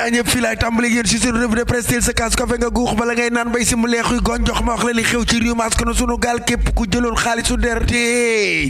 naa ñëpp fii laay tàmbali yéen si sunu revue de presse teel sa kaas kafe nga guux bala ngay naan bay si mu leexuy gon jox ma wax la li xew ci réew maas kono sunu gaal képp ku jëloon xaalisu der te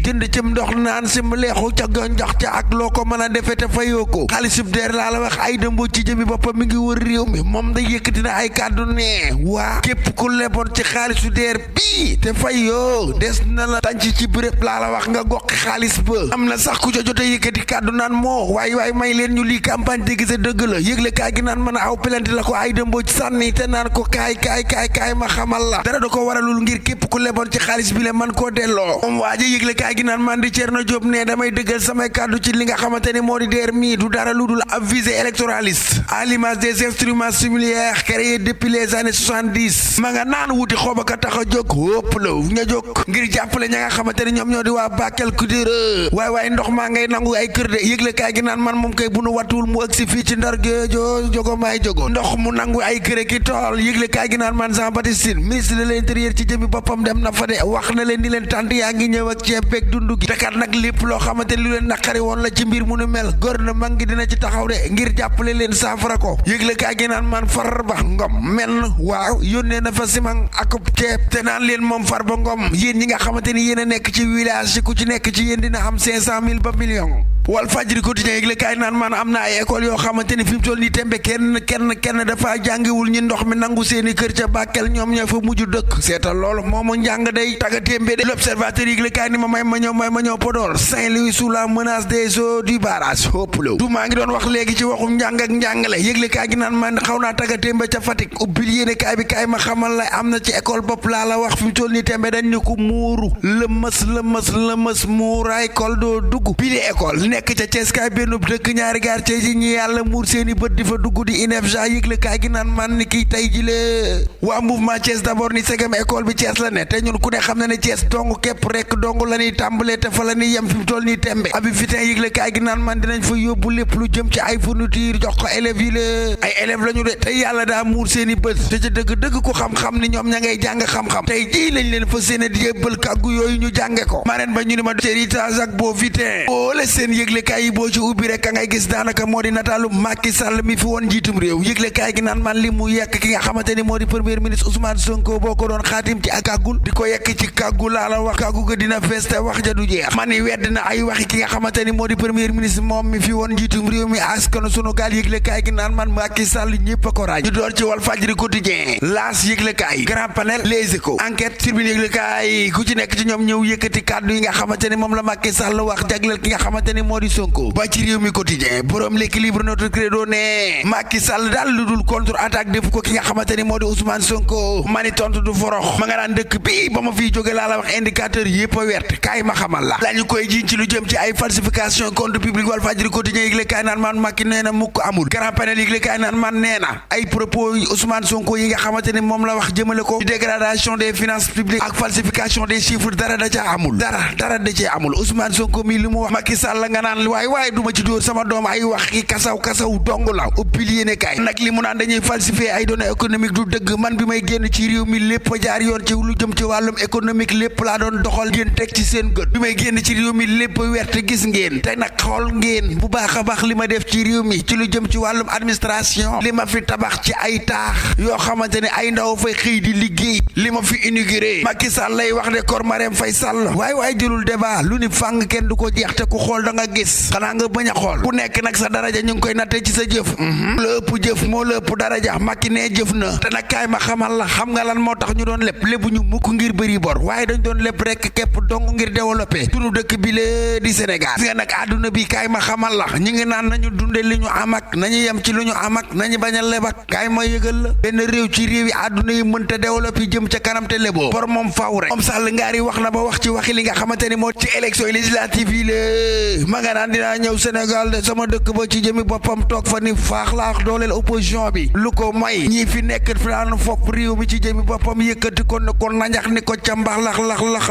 jënd cim ndox naan si mu leexu ca gon jox ca ak loo ko mën a defee te fayoo ko xaalisu der laa la wax ay dëmboo ci jëmi boppam mi ngi wër réew mi moom da yëkkati na ay kàddu ne waa képp ku leboon ci xaalisu der bii te fayoo des na la tànc ci béréb laa la wax nga goqi xaalis ba am na sax ku ca jot a yëkkati kàddu naan moo waay may leen ñu lii campagne dégg sa dëgg la yëgle kaay gi naan mën a aw pelante la ko ay dëmboo ci sànni te naan ko kaay ma xamal la dara da ko waralul ngir képp ku leboon ci xaalis bi le man koo delloo moom waaja yëgle kaay gi naan man di Thierno Diop ne damay dëggal samay kàddu ci li nga xamante ni moo di DER mi du dara lu dul ab visée électoraliste à l'image des instruments similaires créés depuis les années 70 ma nga naan wuti xooba ka tax a jóg wópp la ña jóg ngir jàppale ña nga xamante ni ñoom ñoo di waa Bakel Kudira waaye ndox maa ngay nangu ay kër de yëgle kaay gi naan man moom kay bu nu wattuwul mu ëgsi fii ci Ndar géejo jogo maay jogo ndox mu nangu ay kër ki tool yëgle kaay gi naan man Jean Baptiste Tine ministre de l'intérieur ci jëmi boppam dem na fa de wax na leen di leen tànt yaa ngi ñëw ak ceeb beeg dundu gi tekat nag lépp loo xamante ni lu leen naqari woon la ci mbir mu nu mel gouvernement gi dina ci taxaw de ngir jàppale leen saafara ko yëgle kaay gi naan man Farba Ngom menn waaw yónnee na fa simang akub ceeb te naan leen moom Farba Ngom yéen ñi nga xamante ni yéen a nekk ci village ci ku ci nekk ci yéen dina am 500 000 ba million Walf Fadjri quotidien yëgle kaay naan man am na ay école yoo xamante ni fi mu toll nii tembe kenn dafa jàngiwul ñi ndox mi nangu seeni kër ca Bakel ñoom ñoo fa mujj dëkk seetal loolu moomu njàng day taga témbe de l'observateur yëgle kaay ni ma may ma ñëw Podor Saint-Louis sous la menace des eaux du barrage hopplo du maa ngi doon wax léegi ci waxum njàng ak njàngale yëgle kaay gi naan man xaw naa taga témbe ca Fatick ubbil yéene kaay bi kaay ma xamal la am na ci école bopp laa la wax fi mu toll nii tembe dañ ñu ko muuru lëmës muuraay kol doo dugg bi di école nekk ca Thiès kaay benn dëkk ñaari gaar ci ñi yàlla muur seeni bët di fa dugg di INEFJA yëgle kaay gi naan man ni kii tey ji lee waa mouvement Thiès d'abord ni segam école bi Thiès la ne te ñun ku ne xam na ne Thiès dong képp rek dong la ñuy tàmbalee te fa la ñuy yem fi mu toll nii tembe abi fitin yëgle kaay gi naan man dinañ fa yóbbu lépp lu jëm ci ay fourniture jox ko élèves yi la ay élèves la ñu de te yàlla daa muur seeni bët te ca dëgg ko xam-xam ni ñoom ña ngay jàng xam-xam tey jii lañ leen fa séene di yëbbal kàggu yooyu ñu jànge ko mareen ba ñu ni ma héritage ak boo fitin boole seen yëgle kaay yi boo ci ubbi rek ka ngay gis daanaka moo di nataalu Macky Sall mi fi woon njiitum réew yëgle kaay gi naan man li mu yekk ki nga xamante ni moo di premier ministre Ousmane Sonko boo ko doon xaatim ci ak kàggul di ko yekk ci kàggu laa la wax kàggu ga dina fees te wax ja du jeex man ni wedd na ay waxi ki nga xamante ni moo di premier ministre moom mi fi woon njiitum réew mi askanu sunu gaal yëgle kaay gi naan man Macky Sall ñëpp a ko raaj ñu door ci Walf Fadjri quotidien L'As yëgle kaay Grand Panel Les Échos enquête Tribune yëgle kaay ku ci nekk ci ñoom ñëw yëkkati kàddu yi nga xamante ni moom la Macky Sall wax jagleel ki nga xamante ni moo di Sonko ba ci réew mi quotidien borom l'équilibre notre credo ne Macky Sall daal lu dul contre attaque def ko ki nga xamante ni moo di Ousmane Sonko mani tontu du forox ma nga naan dëkk bi ba ma fiy jóge laa la wax indicateur yëpp a wert kaay ma xamal la lañu koy jiiñ ci lu jëm ci ay falsification compte public Walf Fadjri quotidien yëgle kaay naan man Macky nee na mukk amul Grand Panel yëgle kaay naan man nee na ay propos Ousmane Sonko yi nga xamante ni moom la wax jëmale ko dégradation des finances publiques ak falsification des chiffres dara da ca amul dara da cee amul Ousmane Sonko mi li mu wax Macky Sall nga naan waaye duma ci dóor sama doom ay wax ki kasaw dong la uppil yéene kaay nag li mu naan dañuy falsifier ay données économiques du dëgg man bi may génn ci réew mi lépp jaar yoon ci lu jëm ci wàllum économique lépp laa doon doxal ngeen teg ci seen gët bi may génn ci réew mi lépp wert gis ngeen te nag xool ngeen bu baax a baax li ma def ci réew mi ci lu jëm ci wàllum administration li ma fi tabax ci ay taax yoo xamante ne ay ndaw fay xëy di liggéey li ma fi inauguré Macky Sall lay wax de kor Marème Faye Sall waaye jëlul débat lu ni fàng kenn du ko jeex te ku xool da nga gis xanaa nga bañ a xool ku nekk nag sa daraja ñu ngi koy nattee ci sa jëf la ëpp jëf moo la ëpp daraja Macky nee jëf na te nag kaay ma xamal la xam nga lan moo tax ñu doon lébu ñu mukk ngir bëri bor waaye dañ doon lépp rek képp dong ngir développé sunu dëkk bi la di Sénégal gis nga nag àdduna bi kaay ma xamal la ñu ngi naan nañu dunde li ñu am ak nañu yem ci lu ñu am ak nañu bañ a lebak kaay ma yëgal la benn réew ci réew yi àdduna yi mënta développé jëm ca kanam te leboo bor moom faaw rek moom Sall ngaari wax na ba wax ci waxi li nga xamante ni moo ci élection législative yi la ma nga naan dinaa ñëw Sénégal de sama dëkk ba ci jëmi boppam toog fa ni faax laax dooleel opposition bi lu ko may ñii fi nekk fi daan fopp réew mi ci jëmi boppam yëkkati ko ne ko nañax ni ko cambax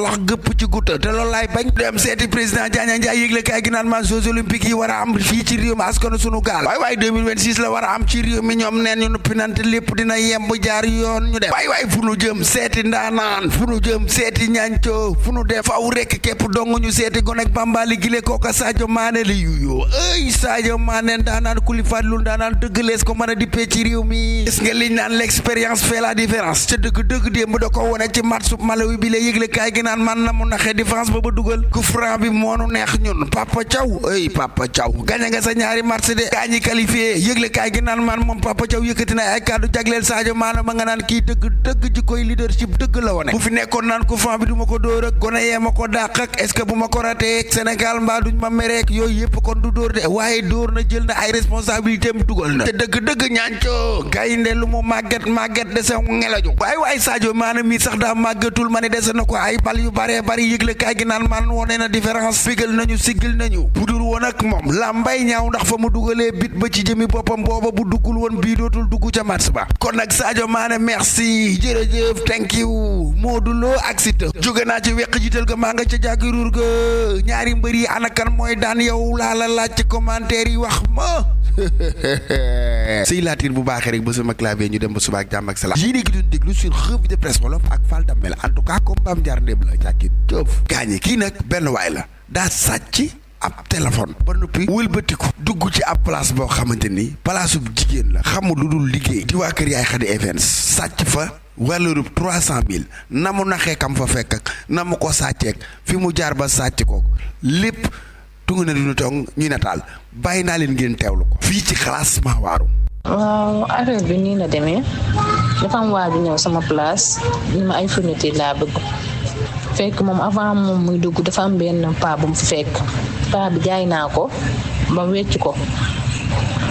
lax gëpp ci gutta te loolu laay bañ dem seeti président Diagne Ndiaye yëgle kaay gi naan man Jeux olympiques yi war a am fii ci réew mi askanu sunu gaal waaye 2026 la war a am ci réew mi ñoom neen ñu nuppi nante lépp dina yemb jaar yoon ñu dem waay fu nu jëm seeti ndaanaan fu nu jëm seeti ñancoo fu nu def faw rekk képp dong ñu seeti gonek Bambali gile kooka Sadio Mané la yuyoo ay Sadio Mané daanaan kulifadlu daanaan dëggalees ko mën a dippee ci réew mi gis nga liñ naan l'expérience fait la différence ca dëgg démb da ko wone ci match Malawi bi la yëgle kaay gi naan man na mu naxee différence ba dugal coup franc bi moonu neex ñun Papa Thiaw gañe nga sa ñaari match de gaa ñi qualifié yëgle kaay gi naan man moom Papa Thiaw yëkkati na ay kàddu jagleel Sadio Mané ma nga naan kii dëgg ji koy leadership dëgg la wone bu fi nekkoon naan coup franc bi du ma ko dóor ak gone yee ma ko dàq ak est-ce que bu ma ko ratee Sénégal mbaa duñ ma mereek yooyu yëpp kon du dóor de waaye dóor na jël na ay responsabilité am dugal na te dëgg ñaancoo gaynde lu mu màgget dese ngelaju waaye Sadio Mané mi sax daa màggatul ma ne dese na ko ay bal yu bare bari yëgle kaay gi naan man wone na différence figal nañu siggil nañu bu dul woon ak moom lambay ñaaw ndax fa mu dugalee bit ba ci jëmi boppam booba bu duggul woon bii dootul dugg ca match ba kon nag Sadio Mané merci jërëjëf thank you Modou Lo ak Siteu jóge naa ci weq jiital ga maa nga ca jàggiruur ga ñaari mbër yi anakan mooy daan yow laa la laaj ci commentaire yi wax ma sëy laatir bu baaxee rek ba sama clavier ñu dem ba suba ak jàmm ak salaam yéen a ngi doon déglu sur revue de presse wolof ak Fall Damel en tout cas comme Mame Diar Ndéb la jàkki jëf gaañe kii nag benn waay la daa sàcc ab téléphone ba noppi wëlbatiku dugg ci ab place boo xamante ni place bu jigéen la xamul lu dul liggéey di waa kër yaay Khady Events sàcc fa valeur 300,000 na mu naxee kam fa fekk ak na mu ko sàcceek fi mu jaar ba sàcc ko lépp tungu na dunu tong ñuy nataal bàyyi naa leen ngeen teewlu ko fii ci Xalaas maa waaru. waaw affaire bi nii la demee dafa am waa bi ñëw sama place ni ma ay fourniture laa bëgg fekk moom avant moom muy dugg dafa am benn paa bu mu fi fekk paa bi jaay naa ko ba wecc ko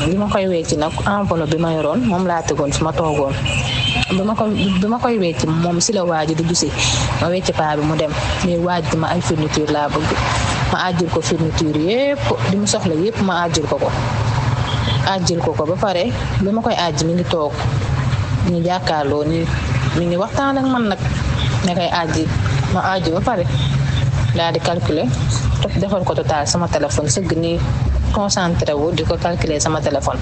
bi ma koy wecc nag enveloppe bi ma yoroon moom laa tegoon fi ma toogoon bi ma koy wecc moom si la waa ji dugg si ma wecc paa bi mu dem mais waaj bi ma ay fourniture laa bëgg ma àjjil ko fourniture yépp di mu soxla yépp ma àjjil ko ba pare bi ma koy àjj mi ngi toog ñu jàkkaarloo ni mi ngi waxtaan ak man nag ne koy àjji ma àjji ba pare daal di calculer defal ko total sama téléphone sëgg ni concentré wu di ko calculer sama téléphone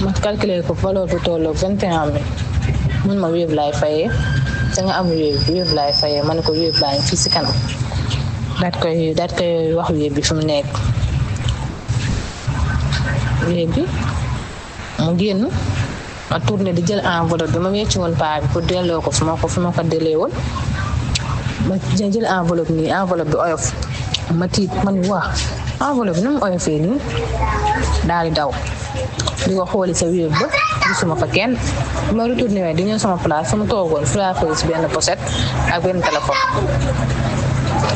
ma calculer ko valeur bu tolloo 21,000 mun ma Wave laay fayee da nga am Wave laay fayee ma ne ko Wave baa ngi fii si kanam daat koy wax Wave bi fi mu nekk Wave bi mu génn ma tourné di jël enveloppe bi ma wecci woon paa bi pour delloo ko fi ma ko delee woon ma jël enveloppe nii enveloppe bi oyof ma tiit ma ni waa enveloppe bi nu mu oyofee nii daal di daw di ko xooli sa Wave ba gisuma fa kenn ma retourné waaye di ñëw sama place sama toogoon fi laa fay si benn pochette ak benn téléphone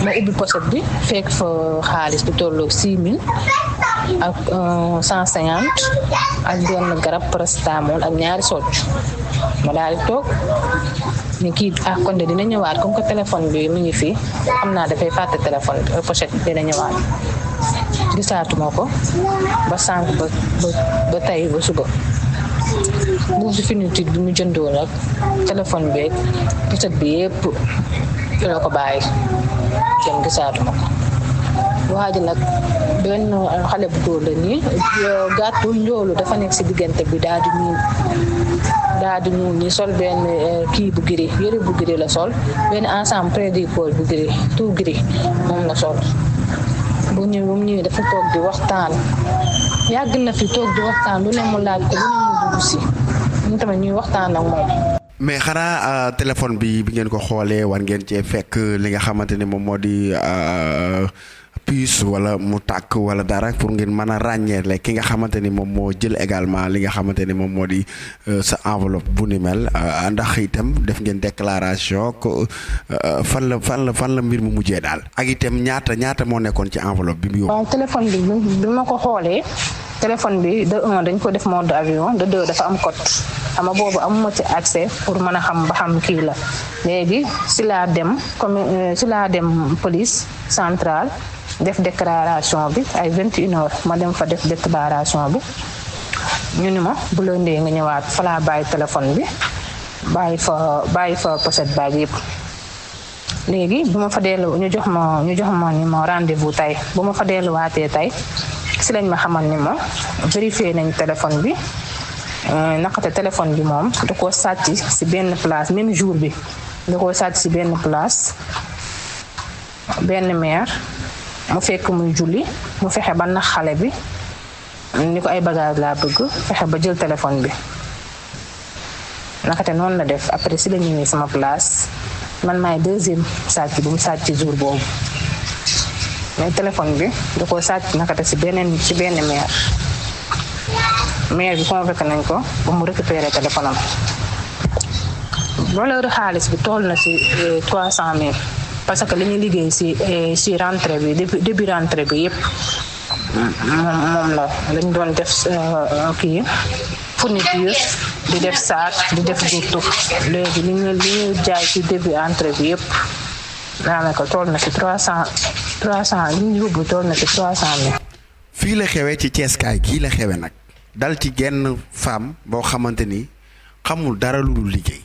ma ubbi pochette bi fekk fa xaalis bu tolloog 6,000 ak 150 ak benn garab paracetamol ak ñaari socc ma daal di toog ni kii kon de dina ñëwaat comme que téléphone bi mu ngi fi xam naa dafay fàtte téléphone bi pochette bi dina ñëwaat gisaatuma ko ba sànq ba tey ba suba bu définitive bi mu jëndoon ak téléphone bi ak pochette bi yépp la ko bàyyi kenn gisaatuma ko waa ji nag benn xale bu góor la nii gàttu njoolu dafa nekk si diggante bi daal di ñuul ni sol benn kii bu gris yëre bu gris la sol benn ensemble près du corps bu gris tout gris moom la sol bu ñëwee dafa toog di waxtaan yàgg na fi toog di waxtaan lu ne mu laaj ko lu ne mu dugg si ñu tamit ñuy waxtaan ak moom. mais xanaa téléphone bi ngeen ko xoolee war ngeen cee fekk li nga xamante ne moom moo di puce wala mu tàkk wala dara pour ngeen mën a ràññeele ki nga xamante ni moom moo jël également li nga xamante ni moom moo di sa enveloppe bu ni mel ndax itam def ngeen déclaration ko fan la mbir mu mujjee daal ak itam ñaata moo nekkoon ci enveloppe bi mu yóbbu. waaw téléphone bi ma ko xoolee téléphone bi de 1 dañ ko def mode avion de 2 dafa am code xam nga boobu amuma ci accès pour mën a xam ba xam kii la léegi si laa dem police centrale def déclaration bi ay 21h ma dem fa def déclaration bi ñu ni ma bu la ndee nga ñëwaat fa laa bàyyi téléphone bi bàyyi fa pochette bag yëpp léegi bu ma fa dellu ñu jox ma ni ma rendez-vous tey bu ma fa delluwaatee tey si lañ ma xamal ni ma vérifier nañ téléphone bi naqate téléphone bi moom da koo sàcc si benn place même jour bi da koo sàcc si benn place benn maire mu fekk muy julli mu fexe ba nax xale bi ni ko ay bagage laa bëgg fexe ba jël téléphone bi nakate noonu la def après si la ñëwee sama place man maay deuxième sàcc bu mu sàcc ci jour boobu mais téléphone bi da koo sàcc nakate si benn maire bi convoqué nañ ko ba mu récupérer téléphone am valeur xaalis bi toll na si 300 000 parce que li ñuy liggéey si rentrée bi début rentrée bi yépp moom la lañ doon def kii fourniture di def saak di def gurtu léegi li ñu jaay ci début entrée bi yépp daanaka toll na ci 300 li ñu yóbbu toll na ci 300 000. fii la xewee ci Ceeskaay gii la xewe nag dal ci genn femme boo xamante ni xamul dara lu dul liggéey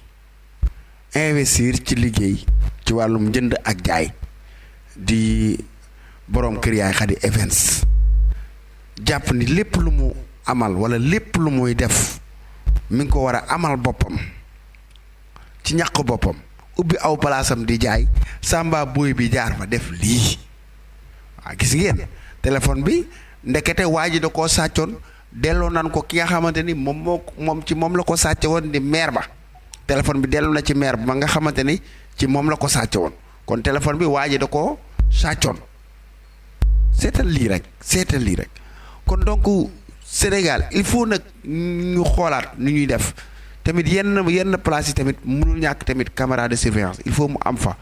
investir ci liggéey ci wàllum njënd ak jaay di boroom kër Yaay Khady Events jàpp ni lépp lu mu amal walla lépp lu muy def mi ngi ko war a amal boppam ci ñàkk boppam ubbi aw palaasam di jaay samba booy bi jaar fa def lii waa gis ngeen téléphone bi ndekete waa ji da koo sàccoon delloo nan ko ki nga xamante ni moom ci moom la ko sàcce woon di maire ba téléphone bi delloo na ci maire ba nga xamante ni ci moom la ko sàcce woon kon téléphone bi waa ji da koo sàccoon seetal lii rek kon donc Sénégal il faut nag ñu xoolaat nu ñuy def tamit yenn place yi tamit mënul ñàkk tamit caméra de surveillance il faut mu am fa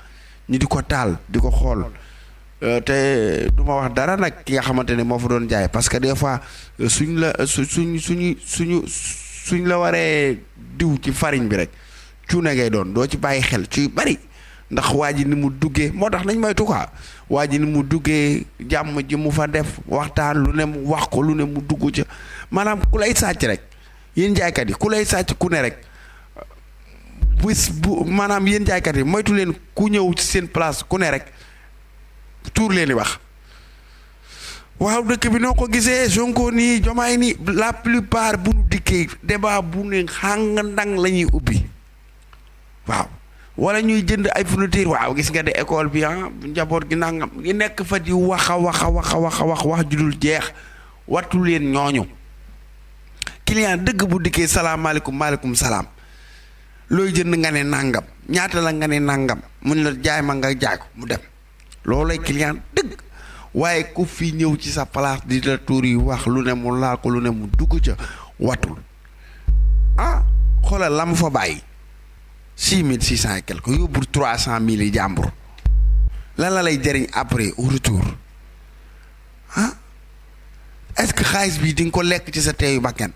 ñu di ko taal di ko xool te du ma wax dara nag ki nga xamante ne moo fa doon jaay parce que des fois suñ la waree diw ci farine bi rek cuune ngay doon doo ci bàyyi xel ci bari ndax waa ji ni mu duggee moo tax nañ moytu quoi waa ji ni mu duggee jàmm ji mu fa def waxtaan lu ne mu wax ko lu ne mu dugg ca maanaam ku lay sàcc rek yéen jaaykat yi ku lay sàcc ku ne rek bu maanaam yéen jaaykat yi moytu leen ku ñëw ci seen place ku ne rek tuur leen di wax waaw dëkk bi noo ko gisee Sonko nii Diomaye nii la plupart bu nu dikkee débat bu ne xàng ndang la ñuy ubbi waaw wala ñuy jënd ay fourniture waaw gis nga de école bi njaboot gi nangam ngi nekk fa di wax ju dul jeex wattu leen ñooñu client dëgg bu dikkee salaamaaleykum maaleykum salaam looy jënd nga ne nangam ñaata la nga ne nangam mun la jaay ma nga jaay ko mu dem loolay client dëgg waaye ku fi ñëw ci sa place di la tuur yi wax lu ne mu laal ko lu ne mu dugg ca watul xoolal la mu fa bàyyi 6600 et quelque yóbbu 300 000 yi jàmbur lan la lay jëriñ après au retour est-ce que xaalis bi di nga ko lekk ci sa teeyu bakkan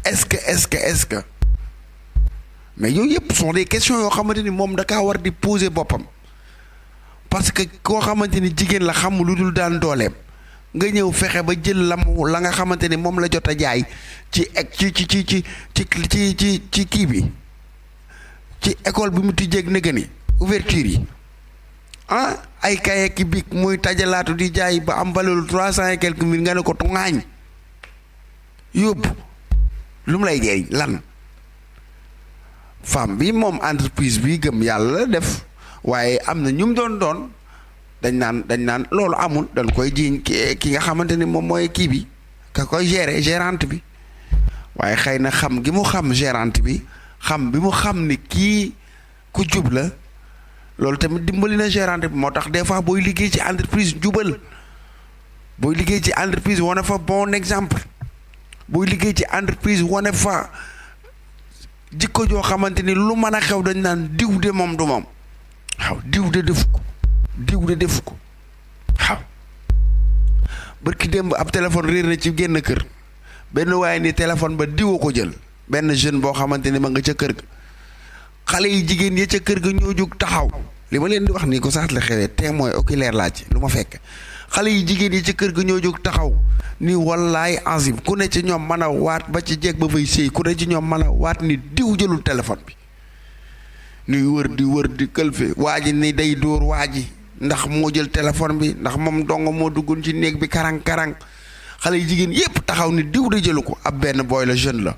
est-ce que mais yooyu yëpp sont des questions yoo xamante ni moom da kaa war di poser boppam parce que koo xamante ni jigéen la xam lu dul daan dooleem nga ñëw fexe ba jël la nga xamante ni moom la jot a jaay ci kii bi ci école bi mu tijjeeg nëgë ni ouverture yi ay kaye ki biig muy tajalaatu di jaay ba am valeur 300 et quelques mille nga ne ko tungaañ yóbbu lu mu lay jëriñ lan femme bi moom entreprise bi gëm yàlla la def waaye am na ñu mu doon dañ naan loolu amul dañ koy jiiñ ki nga xamante ni moom mooy kii bi ka koy gérante bi waaye xëy na xam gi mu xam gérante bi xam bi mu xam ni kii ku jub la loolu tamit dimbali na gérante bi moo tax des fois booy liggéey ci entreprise jubal booy liggéey ci entreprise wane fa bon exemple booy liggéey ci entreprise wane fa jikko joo xamante ni lu mën a xew dañ naan diw de moom du moom waaw diw de defu ko waaw barki démb ab téléphone réer na ci génn kër benn waaye ni téléphone ba diwoo ko jël benn jeune boo xamante ni ma nga ca kër ga xale yi jigéen ya ca kër ga ñoo jóg taxaw li ma leen di wax nii ko sax la xewee témoin oculaire laaj lu ma fekk xale yi jigéen yi ca kër ga ñoo jóg taxaw ni wallaay azim ku ne ci ñoom mën a waat ba ci jeeg ba fay sëy ku ne ci ñoom mën a waat ni diw jëlul téléphone bi nuy wër di këlfe waa ji ni day dóor waa ji ndax moo jël téléphone bi ndax moom dong moo duggoon ci néeg bi karang xale yi jigéen yépp taxaw ni diw de jëlu ko ab benn booy la jeune la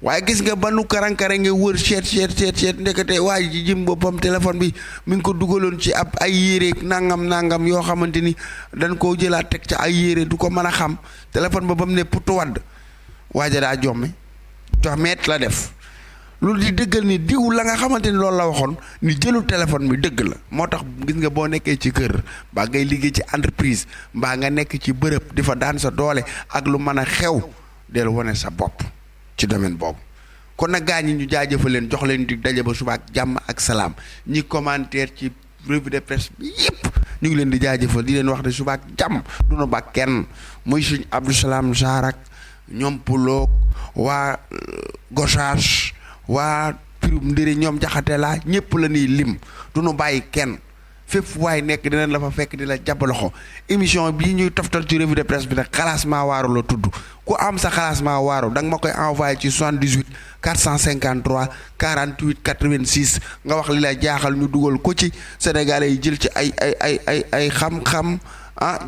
waaye gis nga ba nu karankare nga wër seet ndekete waaye ji jëm boppam téléphone bi mi ngi ko dugaloon ci ab ay yére nangam yoo xamante ni dañ koo jëlaat teg ca ay yére du ko mën a xam téléphone ba mu ne putu wadd waaja daa jomme meet la def loolu di dëggal ni diw la nga xamante ni loolu la waxoon ni jëlu téléphone bi dëgg la moo tax gis nga boo nekkee ci kër mbaa ngay liggéey ci entreprise mbaa nga nekk ci bërëb di fa daan sa doole ak lu mën a xew del wane sa bopp ci domaine boobu. kon nag gaa ñi ñu jaajëfal leen jox leen di daje ba suba ak jàmm ak salaam ñi commentaire ci revue de presse bi yëpp ñu ngi leen di jaajëfal di leen wax ne suba ak jàmm du nu ba kenn muy suñ Abdou Salam Jarak ñoom Puloog waa Gossas waa pirum ndëri ñoom jaxate laa ñëpp la ñuy lim du nu bàyyi kenn fépp waaye nekk dinañ la fa fekk di la jàpp loxo émission bii ñuy toftal ci revue de presse bi nag xalaasmaa waaru la tudd ku am sa xalaasmaa waaru da nga ma koy envoyé ci 78 453 48 86 nga wax li la jaaxal ñu dugal ko ci sénégalais yi jël ci ay xam-xam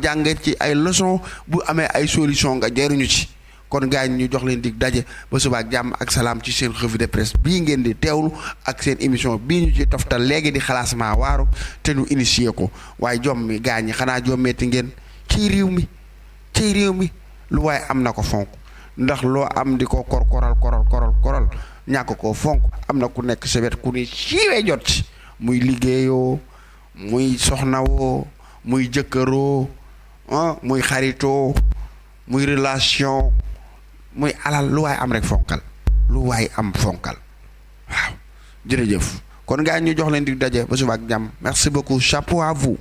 jàngat ci ay leçon bu amee ay solution nga jëriñu ci. kon gaañ ñu jox leen dig daje ba suba ak jàmm ak salaam ci seen revue de presse bii ngeen di teewlu ak seen émission bii ñu ci toftal léegi di xalaasmaa waaru te ñu initié ko waaye jom mi gaañ ñi xanaa jommeeti ngeen ci réew mi lu waaye am na ko fonk ndax loo am di ko koral ñàkk koo fonk am na ku nekk sa wet ku ne siiwee jot ci muy liggéeyoo muy soxnawoo muy jëkkëroo muy xaritoo muy relation muy alal lu waay am rek fonkal lu waay am fonkal waaw jërëjëf kon gaa ñu jox leen di daje ba suba ak jàmm merci beaucoup chapeau à vous.